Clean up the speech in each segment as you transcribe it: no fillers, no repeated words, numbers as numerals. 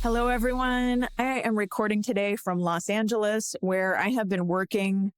Hello, everyone. I am recording today from Los Angeles, where I have been working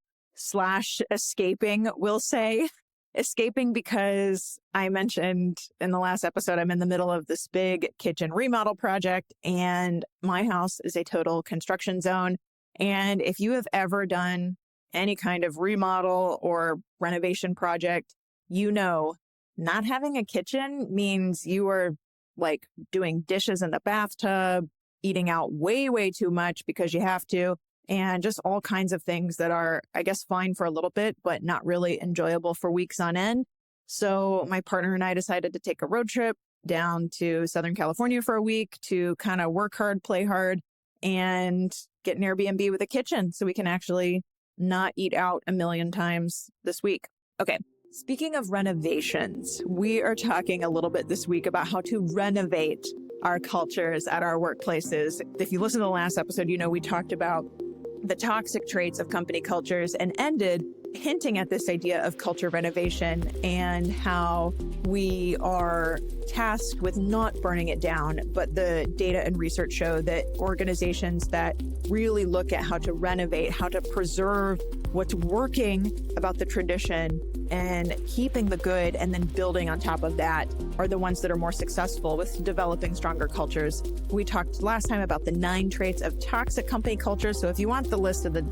/ escaping, we'll say. Escaping because I mentioned in the last episode, I'm in the middle of this big kitchen remodel project, and my house is a total construction zone. And if you have ever done any kind of remodel or renovation project, you know, not having a kitchen means you are like doing dishes in the bathtub, eating out way, way too much because you have to, and just all kinds of things that are, I guess, fine for a little bit, but not really enjoyable for weeks on end. So my partner and I decided to take a road trip down to Southern California for a week to kind of work hard, play hard, and get an Airbnb with a kitchen so we can actually not eat out a million times this week. Okay. Speaking of renovations, we are talking a little bit this week about how to renovate our cultures at our workplaces. If you listen to the last episode, you know we talked about the toxic traits of company cultures and ended hinting at this idea of culture renovation and how we are tasked with not burning it down. But the data and research show that organizations that really look at how to renovate, how to preserve what's working about the tradition and keeping the good and then building on top of that are the ones that are more successful with developing stronger cultures. We talked last time about the 9 traits of toxic company culture. So if you want the list of the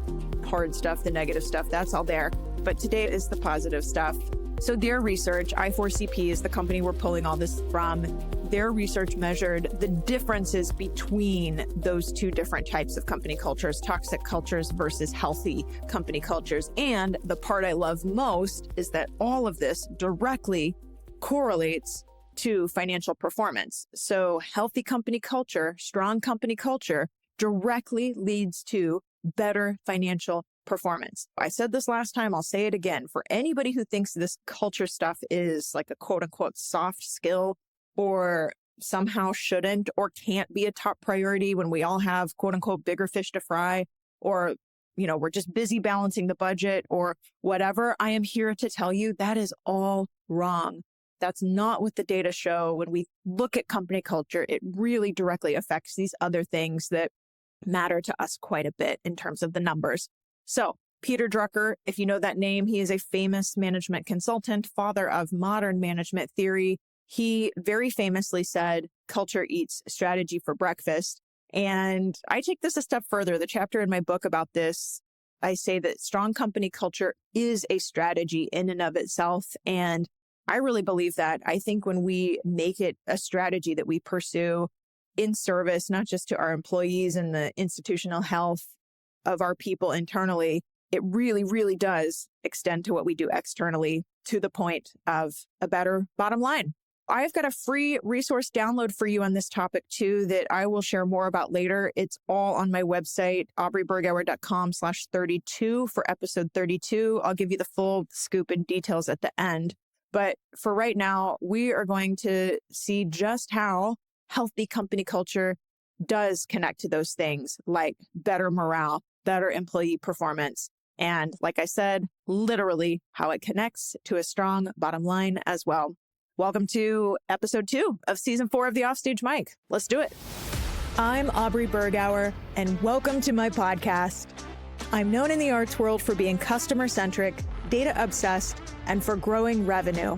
hard stuff, the negative stuff, that's all there. But today is the positive stuff. So their research, I4CP is the company we're pulling all this from. Their research measured the differences between those two different types of company cultures, toxic cultures versus healthy company cultures. And the part I love most is that all of this directly correlates to financial performance. So healthy company culture, strong company culture directly leads to better financial performance. I said this last time, I'll say it again. For anybody who thinks this culture stuff is like a quote unquote soft skill or somehow shouldn't or can't be a top priority when we all have quote unquote bigger fish to fry, or, you know, we're just busy balancing the budget or whatever, I am here to tell you that is all wrong. That's not what the data show. When we look at company culture, it really directly affects these other things that matter to us quite a bit in terms of the numbers. So Peter Drucker, if you know that name, he is a famous management consultant, father of modern management theory. He very famously said, culture eats strategy for breakfast. And I take this a step further. The chapter in my book about this, I say that strong company culture is a strategy in and of itself. And I really believe that. I think when we make it a strategy that we pursue in service, not just to our employees and the institutional health of our people internally, it really, really does extend to what we do externally to the point of a better bottom line. I've got a free resource download for you on this topic too that I will share more about later. It's all on my website, aubreybergauer.com/32 for episode 32. I'll give you the full scoop and details at the end. But for right now, we are going to see just how healthy company culture does connect to those things like better morale, better employee performance, and like I said, literally how it connects to a strong bottom line as well. Welcome to episode 2 of season 4 of the Offstage Mic. Let's do it. I'm Aubrey Bergauer, and welcome to my podcast. I'm known in the arts world for being customer-centric, data-obsessed, and for growing revenue.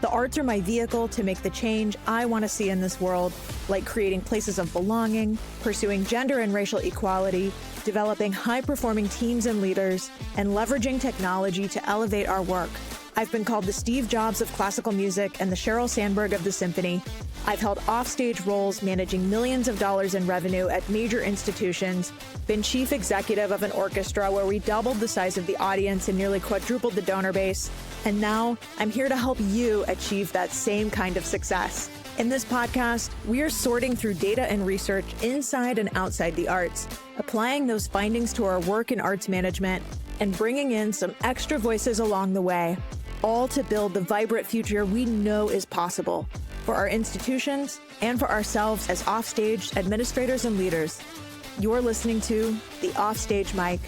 The arts are my vehicle to make the change I want to see in this world, like creating places of belonging, pursuing gender and racial equality, developing high-performing teams and leaders, and leveraging technology to elevate our work. I've been called the Steve Jobs of classical music and the Sheryl Sandberg of the symphony. I've held offstage roles managing millions of dollars in revenue at major institutions, been chief executive of an orchestra where we doubled the size of the audience and nearly quadrupled the donor base. And now I'm here to help you achieve that same kind of success. In this podcast, we are sorting through data and research inside and outside the arts, applying those findings to our work in arts management, and bringing in some extra voices along the way, all to build the vibrant future we know is possible for our institutions and for ourselves as offstage administrators and leaders. You're listening to the Offstage Mic.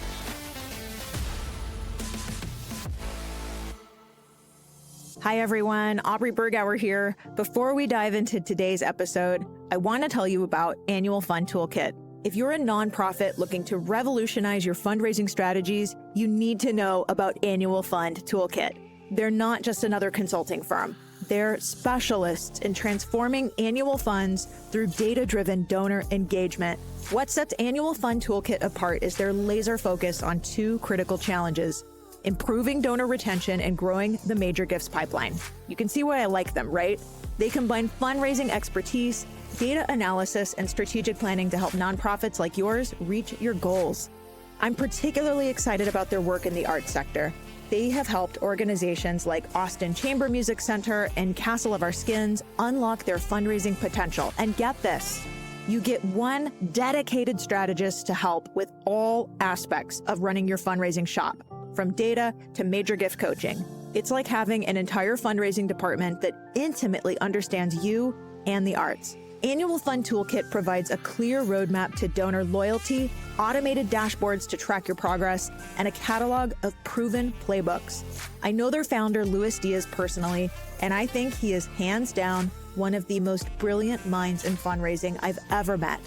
Hi everyone, Aubrey Bergauer here. Before we dive into today's episode, I want to tell you about Annual Fund Toolkit. If you're a nonprofit looking to revolutionize your fundraising strategies, you need to know about Annual Fund Toolkit. They're not just another consulting firm. They're specialists in transforming annual funds through data-driven donor engagement. What sets Annual Fund Toolkit apart is their laser focus on two critical challenges: improving donor retention and growing the major gifts pipeline. You can see why I like them, right? They combine fundraising expertise, data analysis, and strategic planning to help nonprofits like yours reach your goals. I'm particularly excited about their work in the arts sector. They have helped organizations like Austin Chamber Music Center and Castle of Our Skins unlock their fundraising potential. And get this, you get one dedicated strategist to help with all aspects of running your fundraising shop, from data to major gift coaching. It's like having an entire fundraising department that intimately understands you and the arts. Annual Fund Toolkit provides a clear roadmap to donor loyalty, automated dashboards to track your progress, and a catalog of proven playbooks. I know their founder, Luis Diaz, personally, and I think he is hands down one of the most brilliant minds in fundraising I've ever met.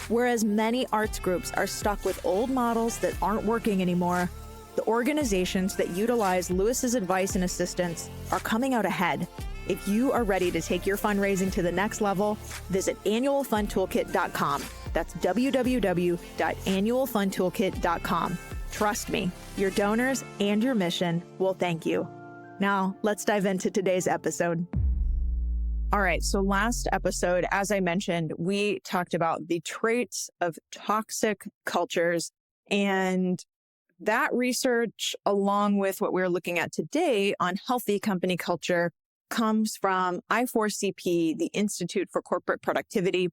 Whereas many arts groups are stuck with old models that aren't working anymore, the organizations that utilize Luis's advice and assistance are coming out ahead. If you are ready to take your fundraising to the next level, visit annualfundtoolkit.com. That's www.annualfundtoolkit.com. Trust me, your donors and your mission will thank you. Now, let's dive into today's episode. All right, so last episode, as I mentioned, we talked about the traits of toxic cultures, and that research, along with what we're looking at today on healthy company culture, comes from I4CP, the Institute for Corporate Productivity.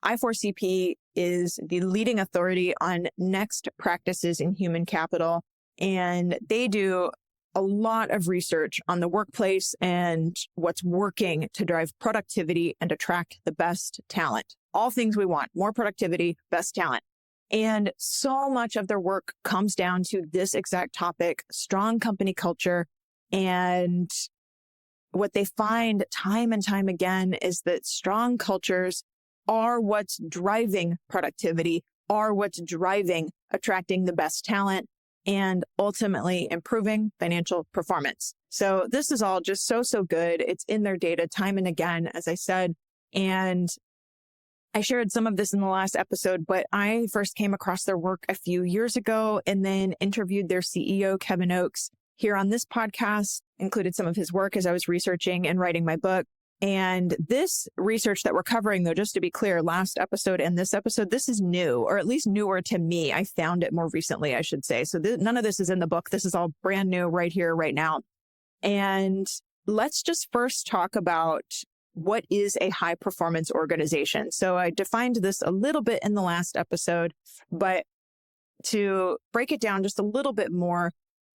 I4CP is the leading authority on next practices in human capital, and they do a lot of research on the workplace and what's working to drive productivity and attract the best talent. All things we want: more productivity, best talent. And so much of their work comes down to this exact topic: strong company culture. And what they find time and time again is that strong cultures are what's driving productivity, are what's driving attracting the best talent, and ultimately improving financial performance. So this is all just so good. It's in their data time and again, as I said. And I shared some of this in the last episode, but I first came across their work a few years ago and then interviewed their CEO, Kevin Oakes, here on this podcast, included some of his work as I was researching and writing my book. And this research that we're covering, though, just to be clear, last episode and this episode, this is new, or at least newer to me. I found it more recently, I should say. So none of this is in the book. This is all brand new right here, right now. And let's just first talk about what is a high performance organization. So I defined this a little bit in the last episode, but to break it down just a little bit more,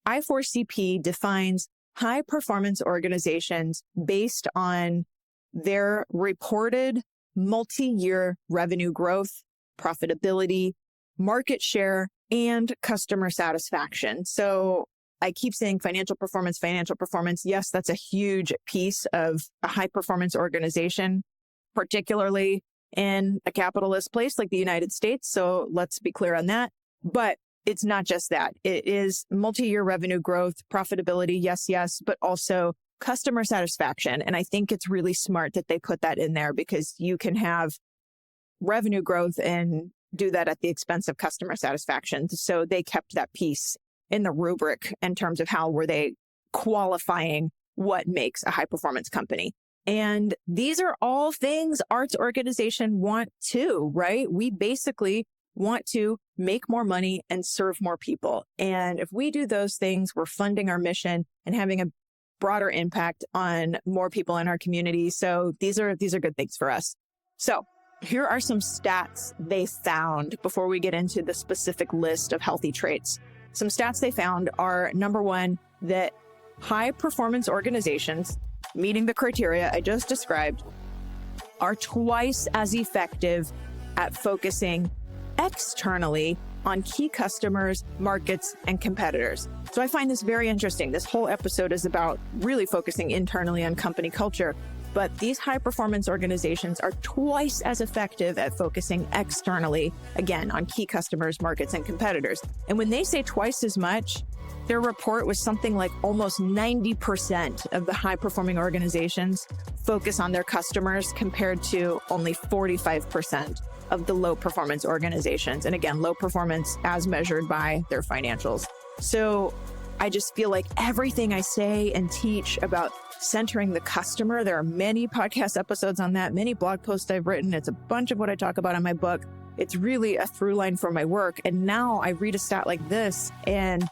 I4CP defines high performance organizations based on their reported multi-year revenue growth, profitability, market share, and customer satisfaction. So I keep saying financial performance. Yes, that's a huge piece of a high performance organization, particularly in a capitalist place like the United States. So let's be clear on that. But it's not just that. It is multi-year revenue growth, profitability, yes, but also customer satisfaction. And I think it's really smart that they put that in there, because you can have revenue growth and do that at the expense of customer satisfaction. So they kept that piece in the rubric in terms of how were they qualifying what makes a high performance company. And these are all things arts organization want too, right? We basically want to make more money and serve more people. And if we do those things, we're funding our mission and having a broader impact on more people in our community. So these are good things for us. So here are some stats they found before we get into the specific list of healthy traits. Some stats they found are, number one, that high performance organizations meeting the criteria I just described are twice as effective at focusing externally on key customers, markets, and competitors. So I find this very interesting. This whole episode is about really focusing internally on company culture. But these high performance organizations are twice as effective at focusing externally, again, on key customers, markets, and competitors. And when they say twice as much, their report was something like almost 90% of the high performing organizations focus on their customers compared to only 45% of the low performance organizations. And again, low performance as measured by their financials. So I just feel like everything I say and teach about centering the customer, there are many podcast episodes on that, many blog posts I've written. It's a bunch of what I talk about in my book. It's really a through line for my work. And now I read a stat like this and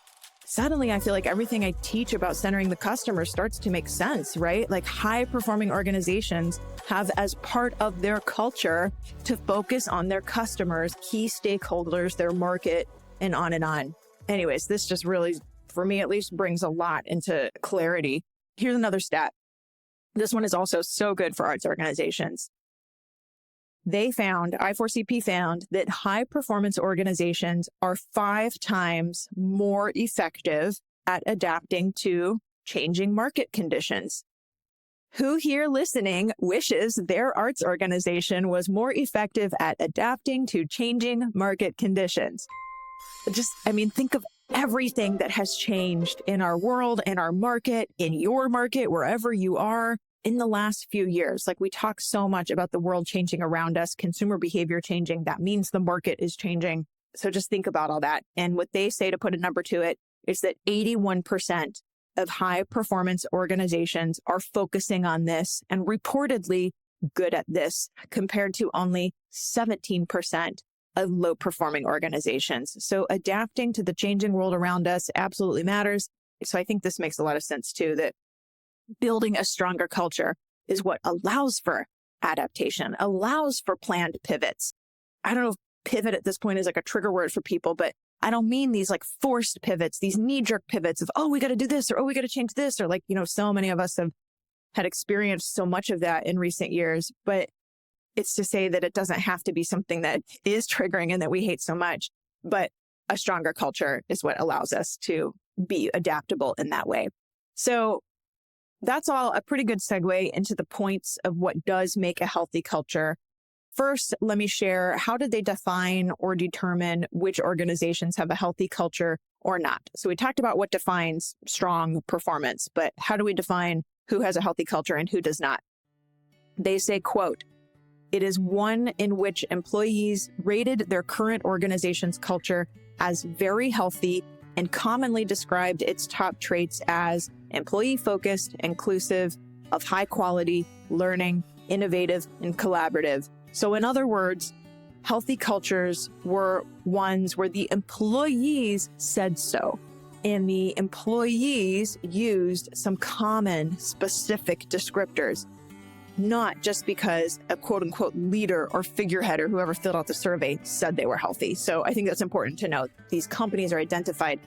suddenly I feel like everything I teach about centering the customer starts to make sense, right? Like high performing organizations have as part of their culture to focus on their customers, key stakeholders, their market, and on and on. Anyways, this just really, for me at least, brings a lot into clarity. Here's another stat. This one is also so good for arts organizations. I4CP found that high performance organizations are 5 times more effective at adapting to changing market conditions. Who here listening wishes their arts organization was more effective at adapting to changing market conditions? Think of everything that has changed in our world, in our market, in your market, wherever you are in the last few years. Like we talk so much about the world changing around us, consumer behavior changing. That means the market is changing. So just think about all that. And what they say, to put a number to it, is that 81% of high performance organizations are focusing on this and reportedly good at this, compared to only 17% of low performing organizations. So adapting to the changing world around us absolutely matters. So I think this makes a lot of sense too, that building a stronger culture is what allows for adaptation, allows for planned pivots. I don't know if pivot at this point is like a trigger word for people, but I don't mean these like forced pivots, these knee-jerk pivots of, oh, we got to do this, or oh, we got to change this, or like, so many of us have had experienced so much of that in recent years. But it's to say that it doesn't have to be something that is triggering and that we hate so much, but a stronger culture is what allows us to be adaptable in that way. So that's all a pretty good segue into the points of what does make a healthy culture. First, let me share, how did they define or determine which organizations have a healthy culture or not? So we talked about what defines strong performance, but how do we define who has a healthy culture and who does not? They say, quote, "It is one in which employees rated their current organization's culture as very healthy and commonly described its top traits as employee-focused, inclusive, of high quality, learning, innovative, and collaborative." So in other words, healthy cultures were ones where the employees said so, and the employees used some common specific descriptors, not just because a quote unquote leader or figurehead or whoever filled out the survey said they were healthy. So I think that's important to note. These companies are identified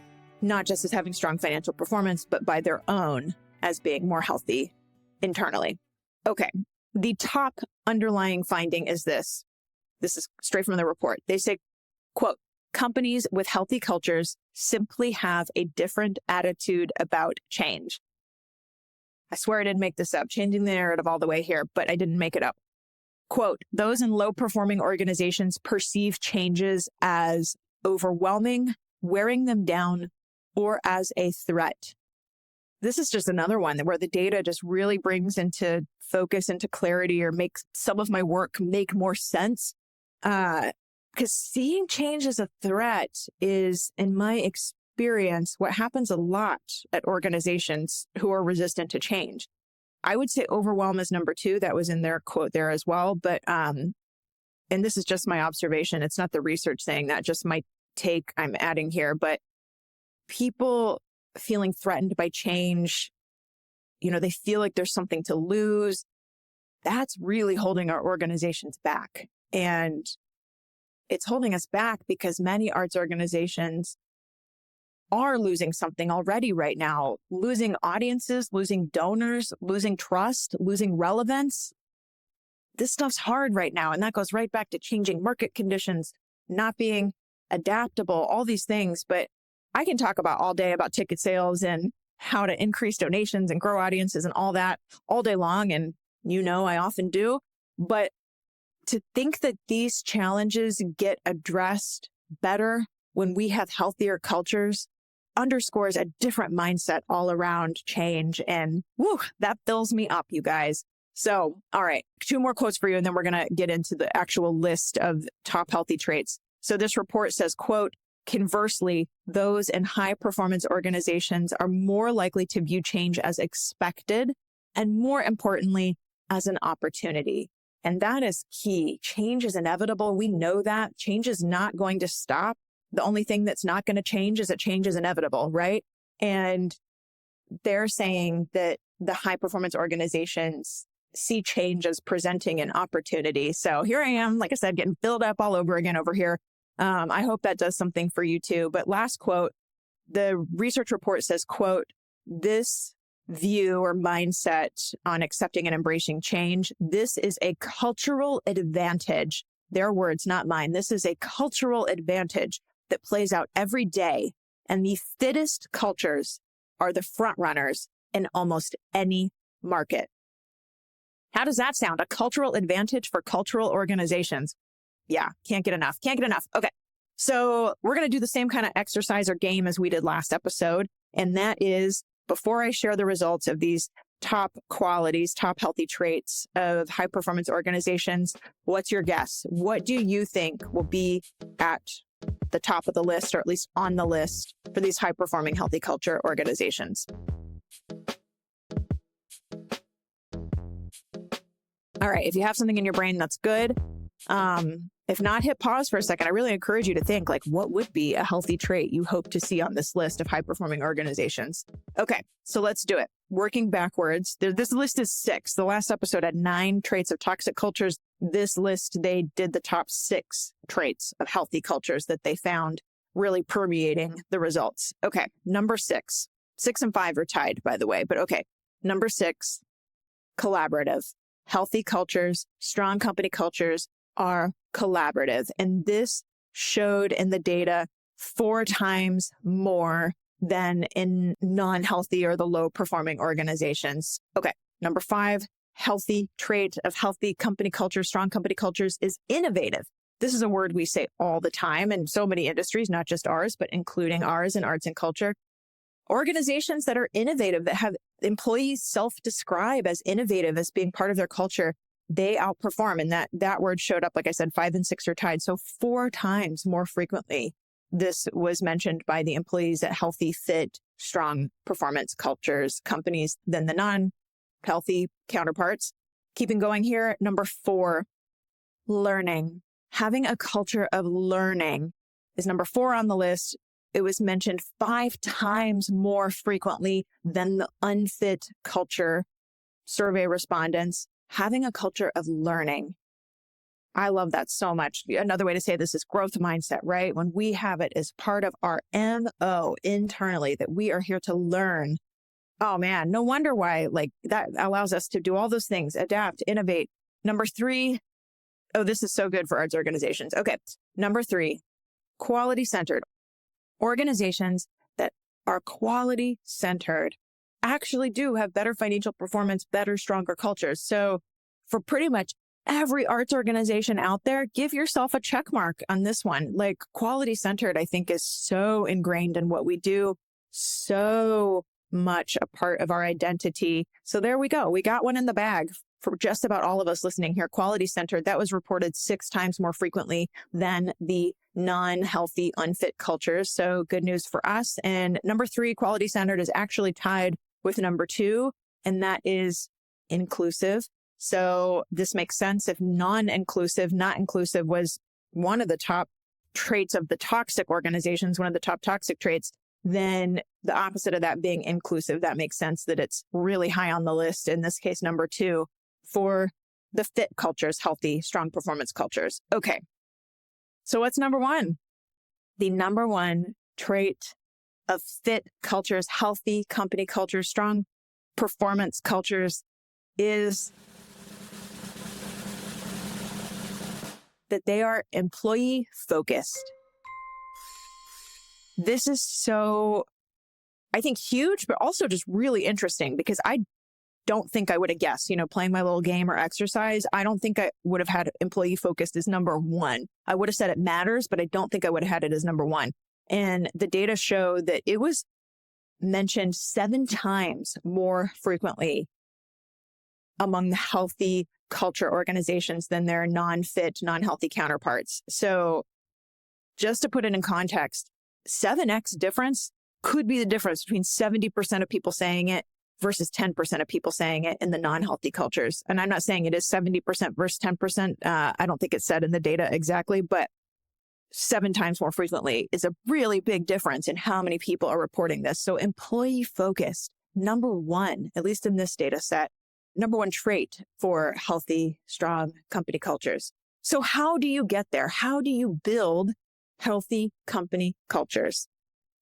not just as having strong financial performance, but by their own as being more healthy internally. Okay. The top underlying finding is this. This is straight from the report. They say, quote, "Companies with healthy cultures simply have a different attitude about change." I swear I didn't make this up, changing the narrative all the way here, but I didn't make it up. Quote, "Those in low-performing organizations perceive changes as overwhelming, wearing them down, or as a threat." This is just another one where the data just really brings into focus, into clarity, or makes some of my work make more sense. Because seeing change as a threat is, in my experience, what happens a lot at organizations who are resistant to change. I would say overwhelm is number 2. That was in their quote there as well. But, and this is just my observation. It's not the research saying that, just my take I'm adding here. But people feeling threatened by change, they feel like there's something to lose. That's really holding our organizations back. And it's holding us back because many arts organizations are losing something already right now, losing audiences, losing donors, losing trust, losing relevance. This stuff's hard right now. And that goes right back to changing market conditions, not being adaptable, all these things. But I can talk about all day about ticket sales and how to increase donations and grow audiences and all that all day long. And I often do. But to think that these challenges get addressed better when we have healthier cultures underscores a different mindset all around change. And that fills me up, you guys. So, all right, 2 more quotes for you, and then we're going to get into the actual list of top healthy traits. So this report says, quote, conversely, those in high performance organizations are more likely to view change as expected and, more importantly, as an opportunity. And that is key. Change is inevitable. We know that. Change is not going to stop. The only thing that's not going to change is that change is inevitable, right? And they're saying that the high performance organizations see change as presenting an opportunity. So here I am, like I said, getting filled up all over again over here. I hope that does something for you too. But last quote, the research report says, quote, this view or mindset on accepting and embracing change, this is a cultural advantage. Their words, not mine. This is a cultural advantage that plays out every day. And the fittest cultures are the front runners in almost any market. How does that sound? A cultural advantage for cultural organizations. Yeah, can't get enough. Can't get enough. Okay. So we're going to do the same kind of exercise or game as we did last episode. And that is, before I share the results of these top qualities, top healthy traits of high performance organizations, what's your guess? What do you think will be at the top of the list, or at least on the list, for these high performing healthy culture organizations? All right. If you have something in your brain, that's good. If not, hit pause for a second. I really encourage you to think, like, what would be a healthy trait you hope to see on this list of high-performing organizations? Okay, so let's do it. Working backwards, this list is 6. The last episode had 9 traits of toxic cultures. This list, they did the top 6 traits of healthy cultures that they found really permeating the results. Okay, number 6. 6 and 5 are tied, by the way, but okay. Number 6, collaborative. Healthy cultures, strong company cultures are collaborative. And this showed in the data 4 times more than in non-healthy or the low-performing organizations. Okay, number 5, healthy trait of healthy company cultures, strong company cultures is innovative. This is a word we say all the time in so many industries, not just ours, but including ours in arts and culture. Organizations that are innovative, that have employees self-describe as innovative, as being part of their culture, they outperform. And that word showed up, like I said, 5 and 6 are tied. So 4 times more frequently, this was mentioned by the employees at healthy, fit, strong performance cultures, companies than the non-healthy counterparts. Keeping going here, number 4, learning. Having a culture of learning is number 4 on the list. It was mentioned 5 times more frequently than the unfit culture survey respondents. Having a culture of learning. I love that so much. Another way to say this is growth mindset, right? When we have it as part of our MO internally, that we are here to learn. Oh man, no wonder why, like, that allows us to do all those things, adapt, innovate. Number 3, oh, this is so good for arts organizations. Okay. Number 3, quality centered. Organizations that are quality centered actually do have better financial performance, better, stronger cultures. So for pretty much every arts organization out there, give yourself a check mark on this one. Like, quality centered, I think, is so ingrained in what we do, so much a part of our identity. So there we go. We got one in the bag for just about all of us listening here. Quality centered, that was reported 6 times more frequently than the non-healthy, unfit cultures. So good news for us. And number 3, quality centered, is actually tied with number 2, and that is inclusive. So this makes sense. If non-inclusive, not inclusive was one of the top traits of the toxic organizations, one of the top toxic traits, then the opposite of that being inclusive, that makes sense that it's really high on the list. In this case, number 2 for the fit cultures, healthy, strong performance cultures. Okay. So what's number 1? The number 1 trait of fit cultures, healthy company cultures, strong performance cultures is that they are employee focused. This is so, I think, huge, but also just really interesting, because I don't think I would have guessed, playing my little game or exercise. I don't think I would have had employee focused as number one. I would have said it matters, but I don't think I would have had it as number one. And the data show that it was mentioned 7 times more frequently among the healthy culture organizations than their non-fit, non-healthy counterparts. So just to put it in context, 7x difference could be the difference between 70% of people saying it versus 10% of people saying it in the non-healthy cultures. And I'm not saying it is 70% versus 10%. I don't think it's said in the data exactly, but 7 times more frequently is a really big difference in how many people are reporting this. So employee focused, number one, at least in this data set, number one trait for healthy, strong company cultures. So how do you get there? How do you build healthy company cultures?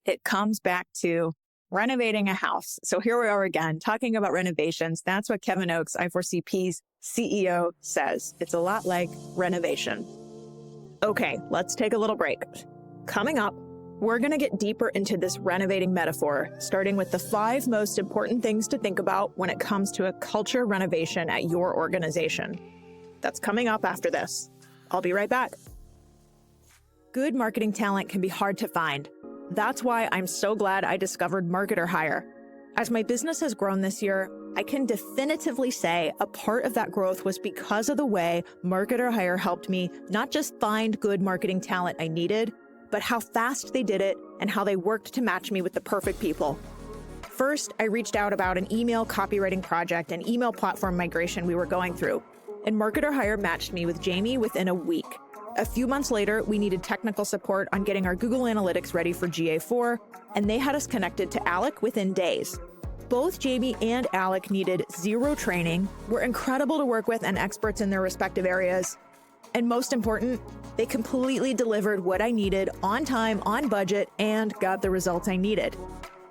It comes back to renovating a house. So here we are again, talking about renovations. That's what Kevin Oakes, I4CP's CEO, says. It's a lot like renovation. Okay, let's take a little break. Coming up, we're going to get deeper into this renovating metaphor, starting with the 5 most important things to think about when it comes to a culture renovation at your organization. That's coming up after this. I'll be right back. Good marketing talent can be hard to find. That's why I'm so glad I discovered Marketer Hire. As my business has grown this year, I can definitively say a part of that growth was because of the way Marketer Hire helped me not just find good marketing talent I needed, but how fast they did it and how they worked to match me with the perfect people. First, I reached out about an email copywriting project and email platform migration we were going through, and Marketer Hire matched me with Jamie within a week. A few months later, we needed technical support on getting our Google Analytics ready for GA4, and they had us connected to Alec within days. Both Jamie and Alec needed 0 training, were incredible to work with and experts in their respective areas. And most important, they completely delivered what I needed on time, on budget, and got the results I needed.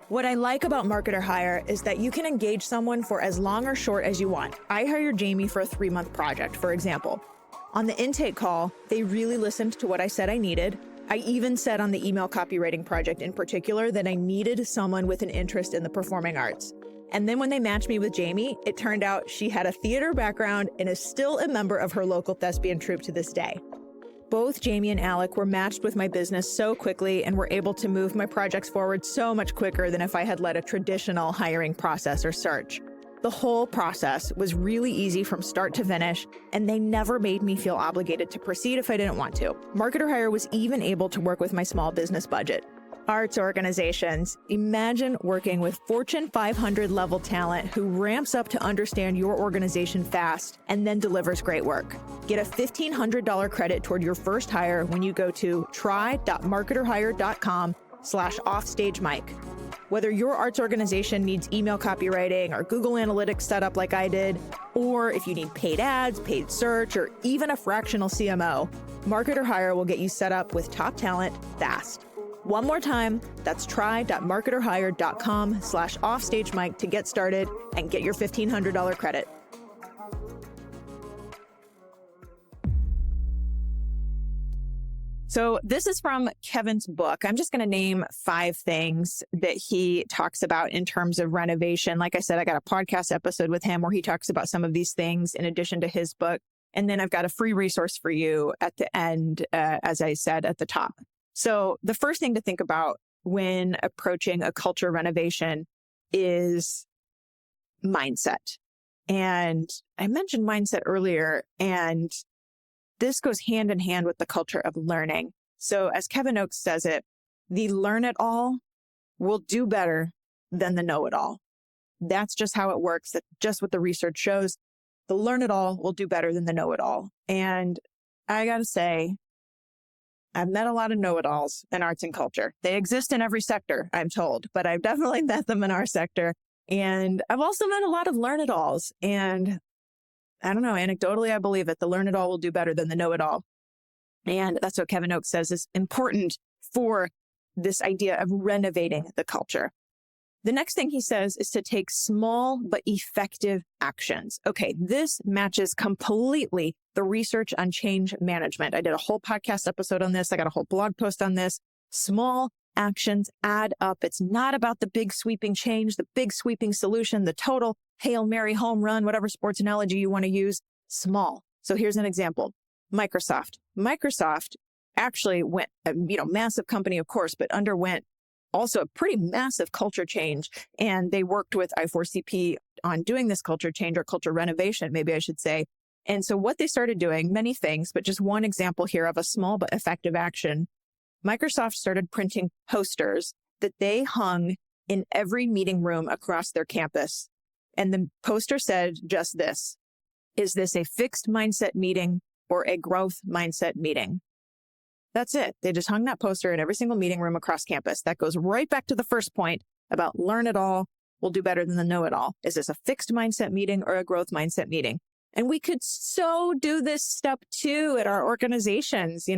What I like about Marketer Hire is that you can engage someone for as long or short as you want. I hired Jamie for a 3-month project, for example. On the intake call, they really listened to what I said I needed. I even said on the email copywriting project in particular that I needed someone with an interest in the performing arts. And then when they matched me with Jamie, it turned out she had a theater background and is still a member of her local thespian troupe to this day. Both Jamie and Alec were matched with my business so quickly and were able to move my projects forward so much quicker than if I had led a traditional hiring process or search. The whole process was really easy from start to finish, and they never made me feel obligated to proceed if I didn't want to. Marketer Hire was even able to work with my small business budget. Arts organizations, imagine working with Fortune 500 level talent who ramps up to understand your organization fast and then delivers great work. Get a $1,500 credit toward your first hire when you go to try.marketerhire.com/offstagemike. Whether your arts organization needs email copywriting or Google Analytics setup like I did, or if you need paid ads, paid search, or even a fractional CMO, Marketer Hire will get you set up with top talent fast. One more time, that's try.marketerhire.com/offstagemike to get started and get your $1,500 credit. So this is from Kevin's book. I'm just going to name 5 things that he talks about in terms of renovation. Like I said, I got a podcast episode with him where he talks about some of these things in addition to his book. And then I've got a free resource for you at the end, as I said at the top. So the first thing to think about when approaching a culture renovation is mindset. And I mentioned mindset earlier, and this goes hand in hand with the culture of learning. So as Kevin Oakes says it, the learn-it-all will do better than the know-it-all. That's just how it works. That's just what the research shows. The learn-it-all will do better than the know-it-all. And I got to say, I've met a lot of know-it-alls in arts and culture. They exist in every sector, I'm told, but I've definitely met them in our sector. And I've also met a lot of learn-it-alls. And I don't know, anecdotally, I believe it. The learn-it-all will do better than the know-it-all. And that's what Kevin Oakes says is important for this idea of renovating the culture. The next thing he says is to take small but effective actions. Okay, this matches completely the research on change management. I did a whole podcast episode on this. I got a whole blog post on this. Small actions add up. It's not about the big sweeping change, the big sweeping solution, the total Hail Mary, home run, whatever sports analogy you want to use, small. So here's an example. Microsoft. Microsoft actually went, massive company, of course, but underwent also a pretty massive culture change. And they worked with I4CP on doing this culture change, or culture renovation, maybe I should say. And so what they started doing, many things, but just one example here of a small but effective action. Microsoft started printing posters that they hung in every meeting room across their campus. And the poster said just this: is this a fixed mindset meeting or a growth mindset meeting? That's it. They just hung that poster in every single meeting room across campus. That goes right back to the first point about learn it all will do better than the know it all. Is this a fixed mindset meeting or a growth mindset meeting? And we could so do this step too at our organizations,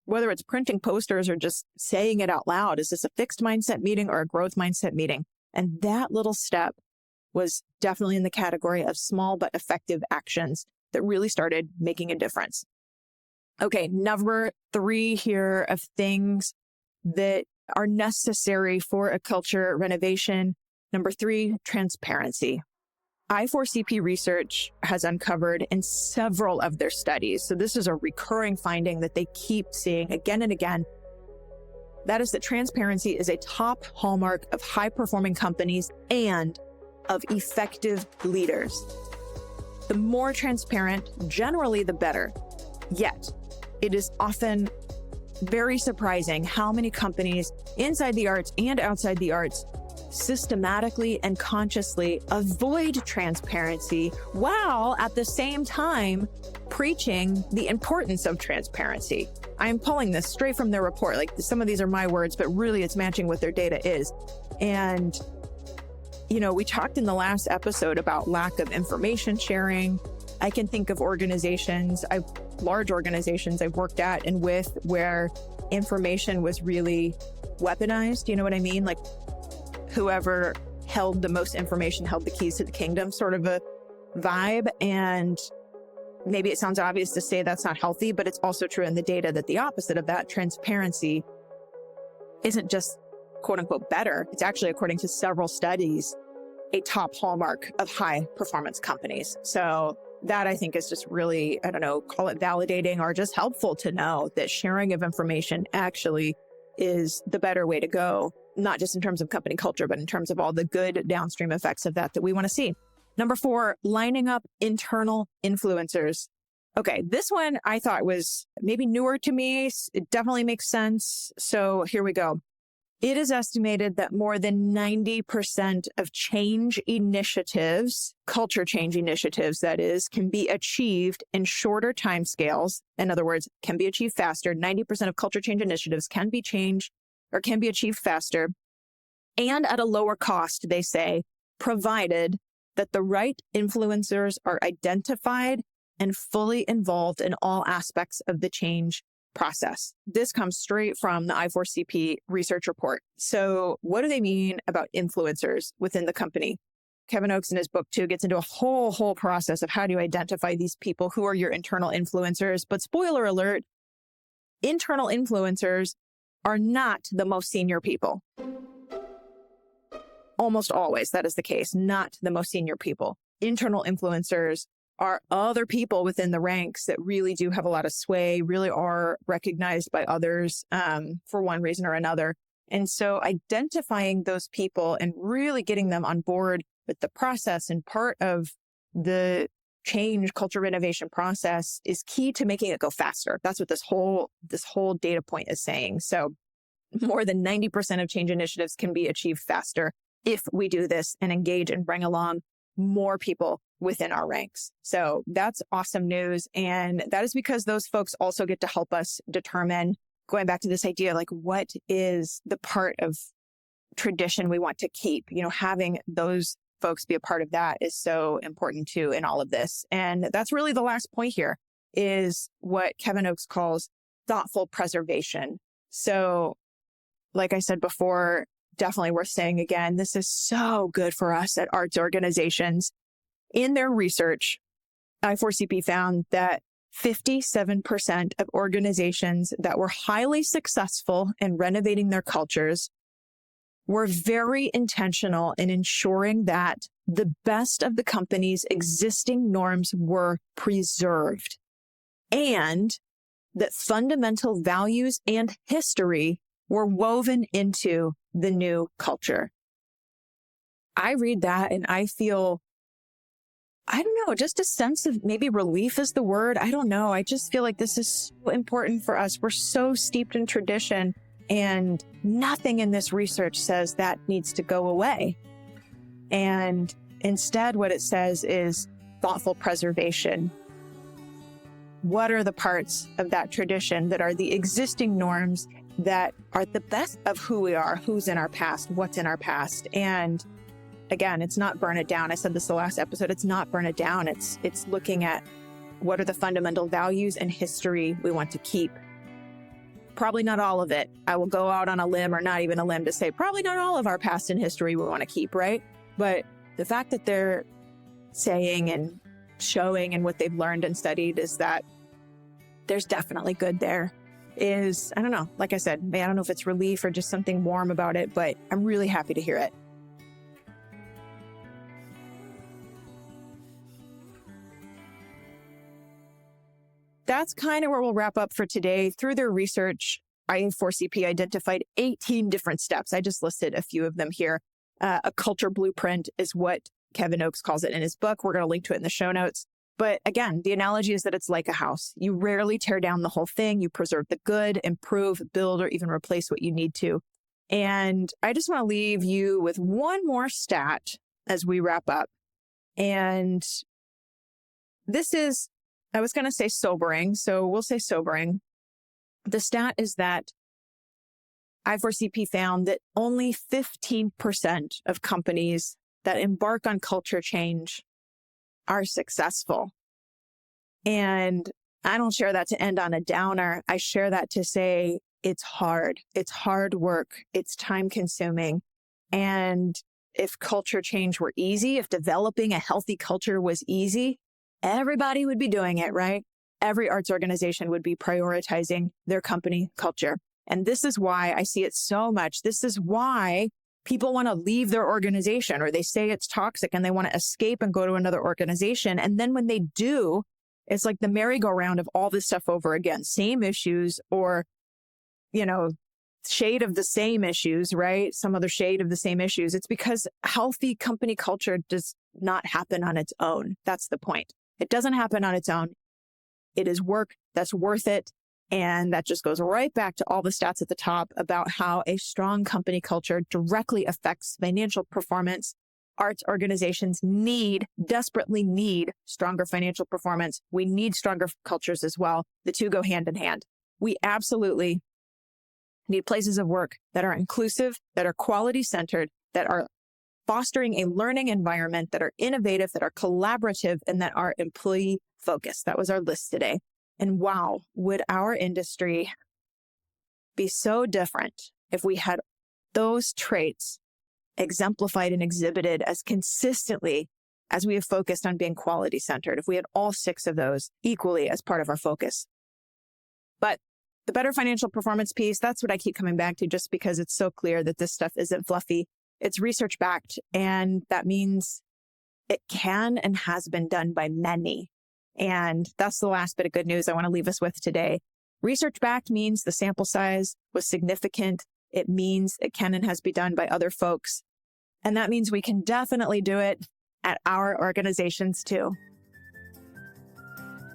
whether it's printing posters or just saying it out loud. Is this a fixed mindset meeting or a growth mindset meeting? And that little step was definitely in the category of small but effective actions that really started making a difference. Okay, number 3 here of things that are necessary for a culture renovation. Number 3, transparency. I4CP research has uncovered in several of their studies, so this is a recurring finding that they keep seeing again and again, that is that transparency is a top hallmark of high-performing companies and of effective leaders. The more transparent, generally the better. Yet, it is often very surprising how many companies inside the arts and outside the arts systematically and consciously avoid transparency while at the same time preaching the importance of transparency. I'm pulling this straight from their report. Like, some of these are my words, but really it's matching what their data is. And, we talked in the last episode about lack of information sharing. I can think of large organizations I've worked at and with where information was really weaponized. You know what I mean? Like, whoever held the most information held the keys to the kingdom, sort of a vibe. And maybe it sounds obvious to say that's not healthy, but it's also true in the data that the opposite of that, transparency, isn't just quote unquote better. It's actually, according to several studies, a top hallmark of high performance companies. So that, I think, is just really, call it validating or just helpful to know that sharing of information actually is the better way to go, not just in terms of company culture, but in terms of all the good downstream effects of that we want to see. Number 4, lining up internal influencers. Okay, this one I thought was maybe newer to me. It definitely makes sense. So here we go. It is estimated that more than 90% of change initiatives, culture change initiatives, that is, can be achieved in shorter timescales. In other words, can be achieved faster. 90% of culture change initiatives can be achieved faster and at a lower cost, they say, provided that the right influencers are identified and fully involved in all aspects of the change process. This comes straight from the I4CP research report. So what do they mean about influencers within the company? Kevin Oakes in his book too gets into a whole process of how do you identify these people who are your internal influencers. But spoiler alert, internal influencers are not the most senior people. Almost always that is the case, not the most senior people. Internal influencers are other people within the ranks that really do have a lot of sway, really are recognized by others for one reason or another. And so identifying those people and really getting them on board with the process and part of the change culture renovation process is key to making it go faster. That's what this whole data point is saying. So more than 90% of change initiatives can be achieved faster if we do this and engage and bring along more people within our ranks. So that's awesome news. And that is because those folks also get to help us determine, going back to this idea, like, what is the part of tradition we want to keep? Having those folks be a part of that is so important too in all of this. And that's really the last point here, is what Kevin Oakes calls thoughtful preservation. So like I said before, definitely worth saying again, this is so good for us at arts organizations. In their research, I4CP found that 57% of organizations that were highly successful in renovating their cultures were very intentional in ensuring that the best of the company's existing norms were preserved and that fundamental values and history were woven into the new culture. I read that and I feel, I don't know, just a sense of maybe relief is the word. I don't know. I just feel like this is so important for us. We're so steeped in tradition, and nothing in this research says that needs to go away. And instead, what it says is thoughtful preservation. What are the parts of that tradition that are the existing norms that are the best of who we are, who's in our past, what's in our past? And again, it's not burn it down. I said this the last episode. It's not burn it down. It's looking at what are the fundamental values and history we want to keep. Probably not all of it. I will go out on a limb, or not even a limb, to say probably not all of our past and history we want to keep, right? But the fact that they're saying and showing and what they've learned and studied is that there's definitely good there is, I don't know, like I said, I don't know if it's relief or just something warm about it, but I'm really happy to hear it. That's kind of where we'll wrap up for today. Through their research, IA4CP identified 18 different steps. I just listed a few of them here. A culture blueprint is what Kevin Oakes calls it in his book. We're going to link to it in the show notes. But again, the analogy is that it's like a house. You rarely tear down the whole thing. You preserve the good, improve, build, or even replace what you need to. And I just want to leave you with one more stat as we wrap up. And this is, I was going to say sobering, so we'll say sobering. The stat is that I4CP found that only 15% of companies that embark on culture change are successful. And I don't share that to end on a downer. I share that to say it's hard. It's hard work. It's time consuming. And if culture change were easy, if developing a healthy culture was easy, everybody would be doing it, right? Every arts organization would be prioritizing their company culture. And this is why I see it so much. This is why people want to leave their organization, or they say it's toxic and they want to escape and go to another organization. And then when they do, it's like the merry-go-round of all this stuff over again. Same issues, or, shade of the same issues, right? Some other shade of the same issues. It's because healthy company culture does not happen on its own. That's the point. It doesn't happen on its own. It is work that's worth it. And that just goes right back to all the stats at the top about how a strong company culture directly affects financial performance. Arts organizations desperately need stronger financial performance. We need stronger cultures as well. The two go hand in hand. We absolutely need places of work that are inclusive, that are quality centered, that are fostering a learning environment, that are innovative, that are collaborative, and that are employee focused. That was our list today. And wow, would our industry be so different if we had those traits exemplified and exhibited as consistently as we have focused on being quality centered, if we had all 6 of those equally as part of our focus. But the better financial performance piece, that's what I keep coming back to, just because it's so clear that this stuff isn't fluffy. It's research backed, and that means it can and has been done by many. And that's the last bit of good news I want to leave us with today. Research backed means the sample size was significant. It means it can and has been done by other folks. And that means we can definitely do it at our organizations too.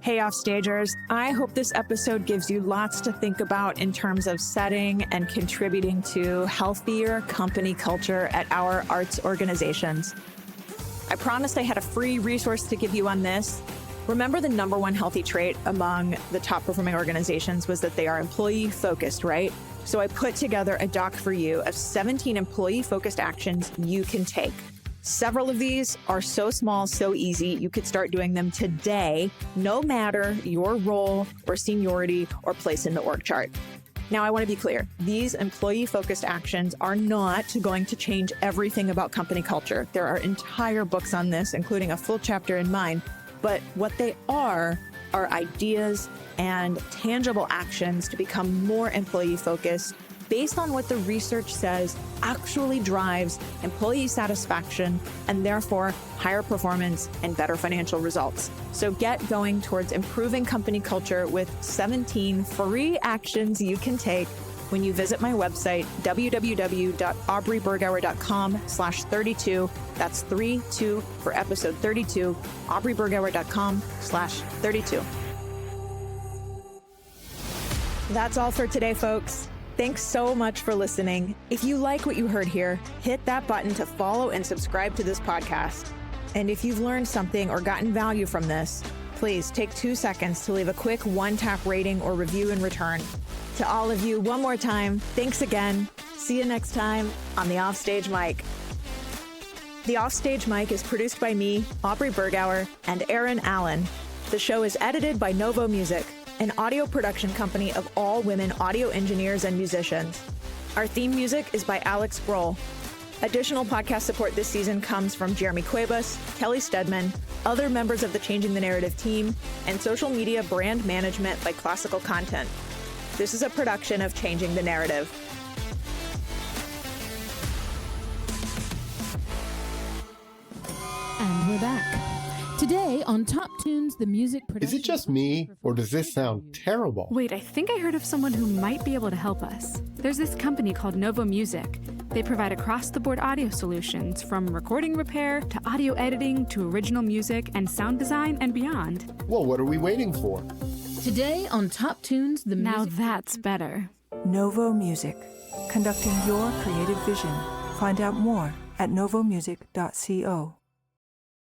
Hey, Offstagers, I hope this episode gives you lots to think about in terms of setting and contributing to healthier company culture at our arts organizations. I promised I had a free resource to give you on this. Remember, the number one healthy trait among the top performing organizations was that they are employee focused, right? So I put together a doc for you of 17 employee focused actions you can take. Several of these are so small, so easy, you could start doing them today, no matter your role or seniority or place in the org chart. Now, I want to be clear. These employee-focused actions are not going to change everything about company culture. There are entire books on this, including a full chapter in mine. But what they are ideas and tangible actions to become more employee-focused, based on what the research says actually drives employee satisfaction and therefore higher performance and better financial results. So get going towards improving company culture with 17 free actions you can take when you visit my website, www.aubreybergauer.com/32. That's 32 for episode 32, aubreybergauer.com/32. That's all for today, folks. Thanks so much for listening. If you like what you heard here, hit that button to follow and subscribe to this podcast. And if you've learned something or gotten value from this, please take 2 seconds to leave a quick one-tap rating or review in return. To all of you, one more time, thanks again. See you next time on the Offstage Mic. The Offstage Mic is produced by me, Aubrey Bergauer, and Aaron Allen. The show is edited by Novo Music, an audio production company of all women audio engineers and musicians. Our theme music is by Alex Grohl. Additional podcast support this season comes from Jeremy Cuevas, Kelly Stedman, other members of the Changing the Narrative team, and social media brand management by Classical Content. This is a production of Changing the Narrative. And we're back. Today on Top Tunes, the music production... Is it just me, or does this sound terrible? Wait, I think I heard of someone who might be able to help us. There's this company called Novo Music. They provide across-the-board audio solutions, from recording repair to audio editing to original music and sound design and beyond. Well, what are we waiting for? Today on Top Tunes, the music... Now that's better. Novo Music, conducting your creative vision. Find out more at novomusic.co.